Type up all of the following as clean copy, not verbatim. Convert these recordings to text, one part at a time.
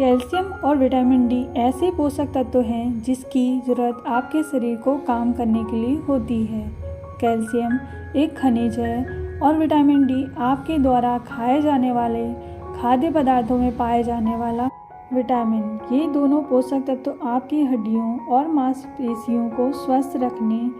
Calcium और vitamin D ऐसे पोषक तत्व हैं जिसकी ज़रूरत आपके शरीर को काम करने के लिए होती है। कैल्शियम एक खनिज है और विटामिन डी आपके द्वारा खाए जाने वाले खाद्य पदार्थों में पाए जाने वाला विटामिन। ये दोनों पोषक तत्व आपकी हड्डियों और मांसपेशियों को स्वस्थ रखने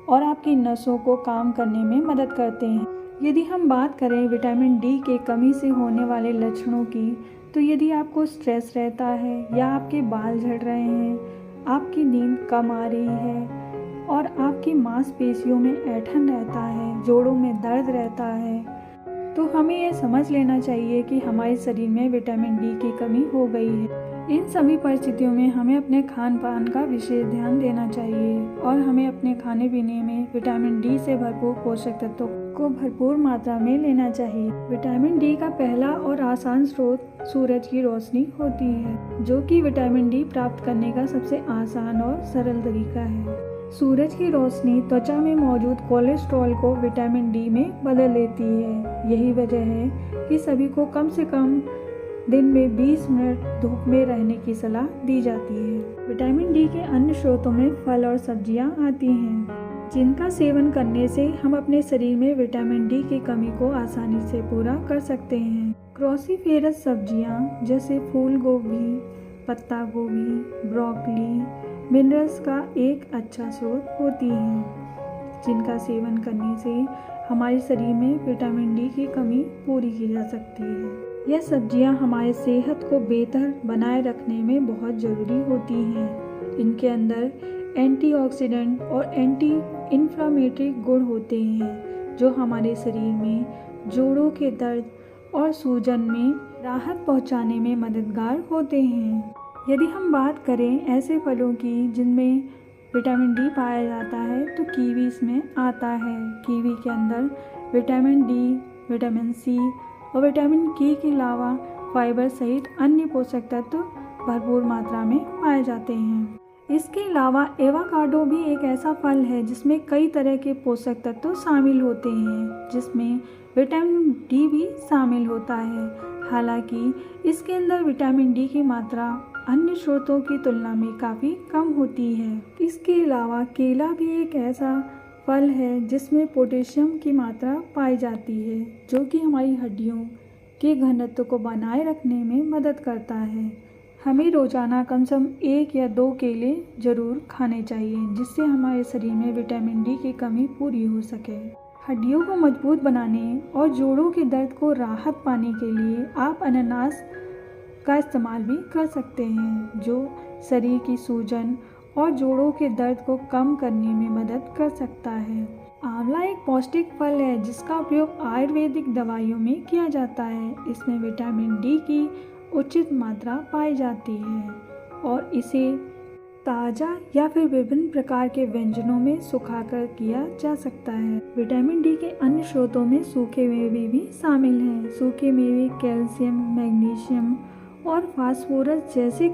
और आपकी नसों को काम करने में मदद करते हैं। यदि हम बात करें विटामिन डी के कमी से होने वाले लक्षणों की, तो यदि आपको स्ट्रेस रहता है या आपके बाल झड़ रहे हैं, आपकी नींद कम आ रही है और आपकी मांसपेशियों में ऐंठन रहता है, जोड़ों में दर्द रहता है, तो हमें यह समझ लेना चाहिए कि हमारे शरीर में विटामिन डी की कमी हो गई है। इन सभी परिस्थितियों में हमें अपने खान पान का विशेष ध्यान देना चाहिए और हमें अपने खाने पीने में विटामिन डी से भरपूर पोषक तत्वों को भरपूर मात्रा में लेना चाहिए। विटामिन डी का पहला और आसान स्रोत सूरज की रोशनी होती है, जो कि विटामिन डी प्राप्त करने का सबसे आसान और सरल तरीका है। सूरज की रोशनी त्वचा में मौजूद कोलेस्ट्रॉल को विटामिन डी में बदल देती है। यही वजह है कि सभी को कम से कम दिन में 20 मिनट धूप में रहने की सलाह दी जाती है। विटामिन डी के अन्य स्रोतों में फल और सब्जियां आती हैं, जिनका सेवन करने से हम अपने शरीर में विटामिन डी की कमी को आसानी से पूरा कर सकते हैं। क्रोसीफेरस सब्जियां जैसे फूल गोभी, पत्ता गोभी, ब्रोकली मिनरल्स का एक अच्छा स्रोत होती हैं, जिनका सेवन करने से हमारे शरीर में विटामिन डी की कमी पूरी की जा सकती है। यह सब्जियां हमारे सेहत को बेहतर बनाए रखने में बहुत ज़रूरी होती हैं। इनके अंदर एंटीऑक्सीडेंट और एंटी इन्फ्लामेटरी गुण होते हैं, जो हमारे शरीर में जोड़ों के दर्द और सूजन में राहत पहुंचाने में मददगार होते हैं। यदि हम बात करें ऐसे फलों की जिनमें विटामिन डी पाया जाता है, तो कीवी इसमें आता है। कीवी के अंदर विटामिन डी, विटामिन सी और विटामिन के अलावा फाइबर सहित अन्य पोषक तत्व भरपूर मात्रा में पाए जाते हैं। इसके अलावा एवोकाडो भी एक ऐसा फल है जिसमें कई तरह के पोषक तत्व शामिल होते हैं, जिसमें विटामिन डी भी शामिल होता है। हालांकि इसके अंदर विटामिन डी की मात्रा अन्य स्रोतों की तुलना में काफ़ी कम होती है। इसके अलावा केला भी एक ऐसा फल है जिसमें पोटेशियम की मात्रा पाई जाती है, जो कि हमारी हड्डियों के घनत्व को बनाए रखने में मदद करता है। हमें रोज़ाना कम से कम 1 या 2 केले ज़रूर खाने चाहिए, जिससे हमारे शरीर में विटामिन डी की कमी पूरी हो सके। हड्डियों को मजबूत बनाने और जोड़ों के दर्द को राहत पाने के लिए आप अनानास का इस्तेमाल भी कर सकते हैं, जो शरीर की सूजन और जोड़ों के दर्द को कम करने में मदद कर सकता है। आंवला एक पौष्टिक फल है जिसका उपयोग आयुर्वेदिक दवाइयों में किया जाता है। इसमें विटामिन डी की उचित मात्रा पाई जाती है और इसे ताज़ा या फिर विभिन्न प्रकार के व्यंजनों में सुखाकर किया जा सकता है। विटामिन डी के अन्य स्रोतों में सूखे मेवे भी शामिल हैं। सूखे मेवे कैल्शियम, मैग्नीशियम और फास्फोरस जैसे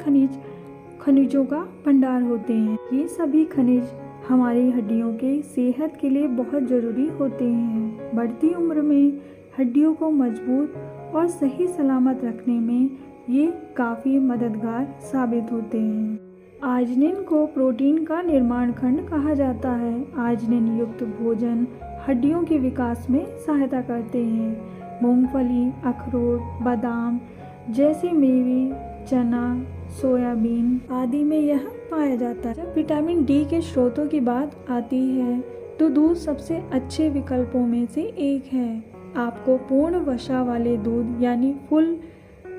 खनिजों का भंडार होते हैं। ये सभी खनिज हमारी हड्डियों के सेहत के लिए बहुत ज़रूरी होते हैं। बढ़ती उम्र में हड्डियों को मजबूत और सही सलामत रखने में ये काफ़ी मददगार साबित होते हैं। आजनिन को प्रोटीन का निर्माण खंड कहा जाता है। आजनिन युक्त भोजन हड्डियों के विकास में सहायता करते हैं। मूंगफली, अखरोट, बादाम जैसे मेवे, चना, सोयाबीन आदि में यह पाया जाता है। जब विटामिन डी के स्रोतों की बात आती है, तो दूध सबसे अच्छे विकल्पों में से एक है। आपको पूर्ण वसा वाले दूध यानी फुल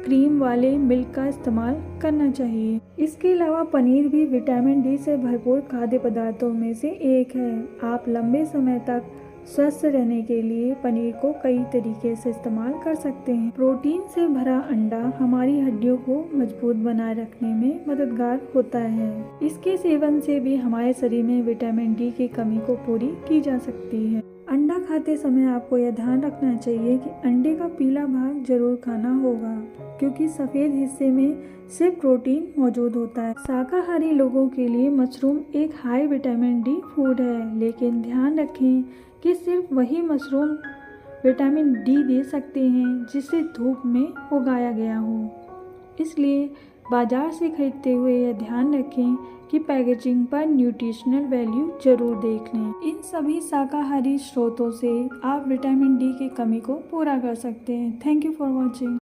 क्रीम वाले मिल्क का इस्तेमाल करना चाहिए। इसके अलावा पनीर भी विटामिन डी से भरपूर खाद्य पदार्थों में से एक है। आप लंबे समय तक स्वस्थ रहने के लिए पनीर को कई तरीके से इस्तेमाल कर सकते हैं। प्रोटीन से भरा अंडा हमारी हड्डियों को मजबूत बनाए रखने में मददगार होता है। इसके सेवन से भी हमारे शरीर में विटामिन डी की कमी को पूरी की जा सकती है। अंडा खाते समय आपको यह ध्यान रखना चाहिए कि अंडे का पीला भाग जरूर खाना होगा, क्योंकि सफ़ेद हिस्से में सिर्फ प्रोटीन मौजूद होता है। शाकाहारी लोगों के लिए मशरूम एक हाई विटामिन डी फूड है, लेकिन ध्यान रखें कि सिर्फ वही मशरूम विटामिन डी दे सकते हैं जिसे धूप में उगाया गया हो। इसलिए बाजार से खरीदते हुए यह ध्यान रखें कि पैकेजिंग पर न्यूट्रिशनल वैल्यू जरूर देख लें। इन सभी शाकाहारी स्रोतों से आप विटामिन डी की कमी को पूरा कर सकते हैं। Thank you for watching.